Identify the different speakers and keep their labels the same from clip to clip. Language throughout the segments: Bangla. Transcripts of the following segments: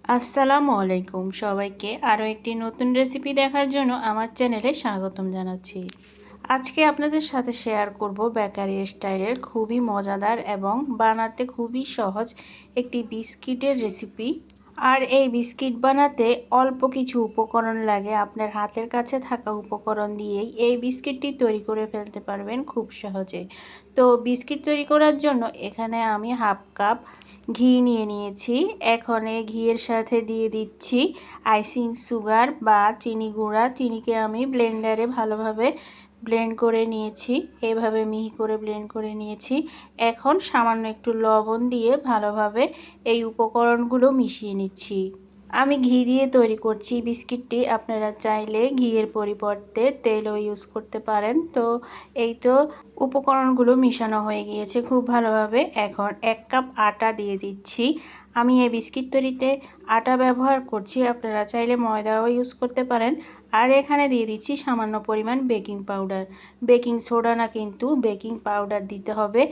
Speaker 1: আসসালামু আলাইকুম সবাইকে আরও একটি নতুন রেসিপি দেখার জন্য আমার চ্যানেলে স্বাগতম জানাচ্ছি। আজকে আপনাদের সাথে শেয়ার করব বেকারি স্টাইলের খুবই মজাদার এবং বানাতে খুবই সহজ একটি বিস্কিটের রেসিপি। আর এই বিস্কিট বানাতে অল্প কিছু উপকরণ লাগে, আপনার হাতের কাছে থাকা উপকরণ দিয়েই এই বিস্কিটটি তৈরি করে ফেলতে পারবেন খুব সহজে। তো বিস্কিট তৈরি করার জন্য এখানে আমি হাফ কাপ ঘি নিয়ে নিয়েছি। এখন এই ঘিয়ের সাথে দিয়ে দিচ্ছি আইসিং সুগার বা চিনি গুঁড়া। চিনিকে আমি ব্লেন্ডারে ভালোভাবে ব্লেন্ড করে নিয়েছি, এভাবে মিহি করে ব্লেন্ড করে নিয়েছি। এখন সামান্য একটু লবণ দিয়ে ভালোভাবে এই উপকরণগুলো মিশিয়ে নিচ্ছি। আমি ঘি দিয়ে তৈরি করছি বিস্কিটটি, আপনারা চাইলে ঘিয়ের পরিবর্তে তেলও ইউজ করতে পারেন। তো এই তো উপকরণগুলো মিশানো হয়ে গিয়েছে খুব ভালোভাবে। এখন 1 কাপ আটা দিয়ে দিচ্ছি। আমি এই বিস্কিট তৈরিতে আটা ব্যবহার করছি, আপনারা চাইলে ময়দাও ইউজ করতে পারেন। আর এখানে দিয়ে দিচ্ছি সামান্য পরিমাণ বেকিং পাউডার, বেকিং সোডা না কিন্তু বেকিং পাউডার দিতে হবে।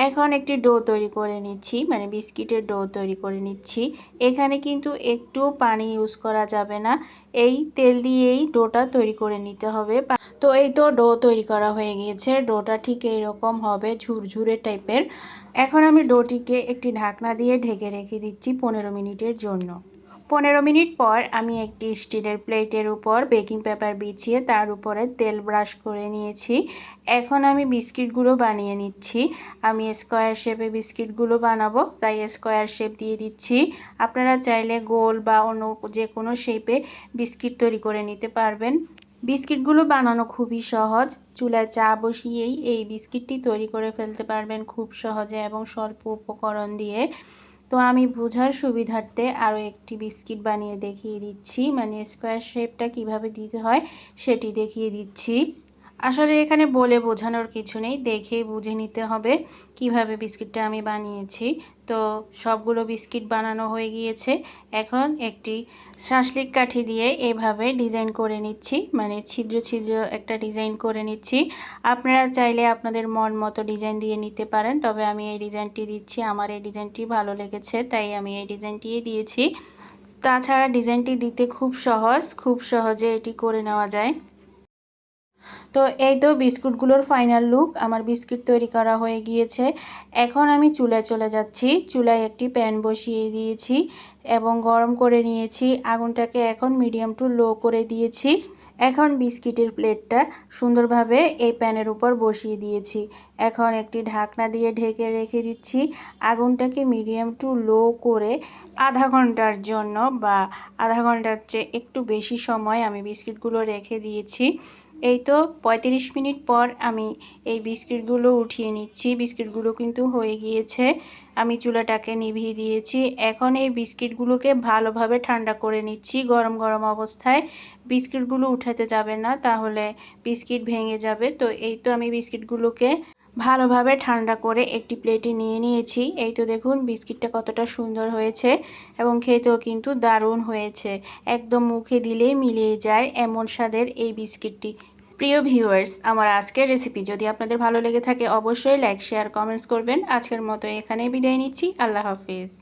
Speaker 1: এখন একটি ডো তৈরি করে নিচ্ছি, মানে বিস্কিটের ডো তৈরি করে নিচ্ছি। এখানে কিন্তু একটু পানি ইউজ করা যাবে না, এই তেল দিয়েই ডোটা তৈরি করে নিতে হবে। তো এই তো ডো তৈরি করা হয়ে গিয়েছে, ডোটা ঠিক এইরকম হবে, ঝুরঝুরে টাইপের। এখন আমি ডোটিকে একটি ঢাকনা দিয়ে ঢেকে রেখে দিচ্ছি 15 মিনিটের জন্য। 15 মিনিট পর আমি একটি স্টিলের প্লেটের উপর বেকিং পেপার বিছিয়ে তার উপরে তেল ব্রাশ করে নিয়েছি। এখন আমি বিস্কিটগুলো বানিয়ে নিচ্ছি। আমি স্কোয়ার শেপে বিস্কিটগুলো বানাবো, তাই স্কোয়ার শেপ দিয়ে দিচ্ছি। আপনারা চাইলে গোল বা অন্য যে কোনো শেপে বিস্কিট তৈরি করে নিতে পারবেন। বিস্কিটগুলো বানানো খুবই সহজ, চুলায় চা বসিয়েই এই বিস্কিটটি তৈরি করে ফেলতে পারবেন খুব সহজে এবং স্বল্প উপকরণ দিয়ে। তো আমি বোঝার সুবিধার্থে আরও একটি বিস্কিট বানিয়ে দেখিয়ে দিচ্ছি, মানে স্কোয়ার শেপটা কিভাবে দিতে হয় সেটি দেখিয়ে দিচ্ছি। আসলে এখানে বলে বোঝানোর কিছু নেই, দেখেই বুঝে নিতে হবে কিভাবে বিস্কিটটা আমি বানিয়েছি। তো সবগুলো বিস্কিট বানানো হয়ে গিয়েছে। এখন একটি শাঁসলিক কাঠি দিয়ে এভাবে ডিজাইন করে নিচ্ছি, মানে ছিদ্র ছিদ্র একটা ডিজাইন করে নিচ্ছি। আপনারা চাইলে আপনাদের মন মতো ডিজাইন দিয়ে নিতে পারেন, তবে আমি এই ডিজাইনটি দিচ্ছি, আমার এই ডিজাইনটি ভালো লেগেছে তাই আমি এই ডিজাইনটিই দিয়েছি। তাছাড়া ডিজাইনটি দিতে খুব সহজ, খুব সহজে এটি করে নেওয়া যায়। তো এই তো বিস্কুটগুলোর ফাইনাল লুক, আমার বিস্কিট তৈরি করা হয়ে গিয়েছে। এখন আমি চুলায় চলে যাচ্ছি। চুলায় একটি প্যান বসিয়ে দিয়েছি এবং গরম করে নিয়েছি। আগুনটাকে এখন মিডিয়াম টু লো করে দিয়েছি। এখন বিস্কিটের প্লেটটা সুন্দরভাবে এই প্যানের উপর বসিয়ে দিয়েছি। এখন একটি ঢাকনা দিয়ে ঢেকে রেখে দিচ্ছি। আগুনটাকে মিডিয়াম টু লো করে আধা ঘন্টার জন্য বা আধা ঘন্টার চেয়ে একটু বেশি সময় আমি বিস্কিটগুলো রেখে দিয়েছি। এই তো 35 মিনিট পর আমি এই বিস্কিটগুলো উঠিয়ে নিচ্ছি। বিস্কিটগুলো কিন্তু হয়ে গিয়েছে, আমি চুলাটাকে নিভিয়ে দিয়েছি। এখন এই বিস্কিটগুলোকে ভালোভাবে ঠান্ডা করে নিচ্ছি। গরম গরম অবস্থায় বিস্কিটগুলো উঠাতে যাবে না, তাহলে বিস্কিট ভেঙে যাবে। তো এই তো আমি বিস্কিটগুলোকে ভালোভাবে ঠান্ডা করে একটি প্লেটে নিয়ে নিয়েছি। এই তো দেখুন বিস্কিটটা কতটা সুন্দর হয়েছে এবং খেতেও কিন্তু দারুণ হয়েছে, একদম মুখে দিলেই মিলিয়ে যায় এমন স্বাদের এই বিস্কিটটি। প্রিয় ভিউয়ার্স, আমার আজকের রেসিপি যদি আপনাদের ভালো লেগে থাকে অবশ্যই লাইক শেয়ার কমেন্টস করবেন। আজকের মতো এখানেই বিদায় নিচ্ছি, আল্লাহ হাফিজ।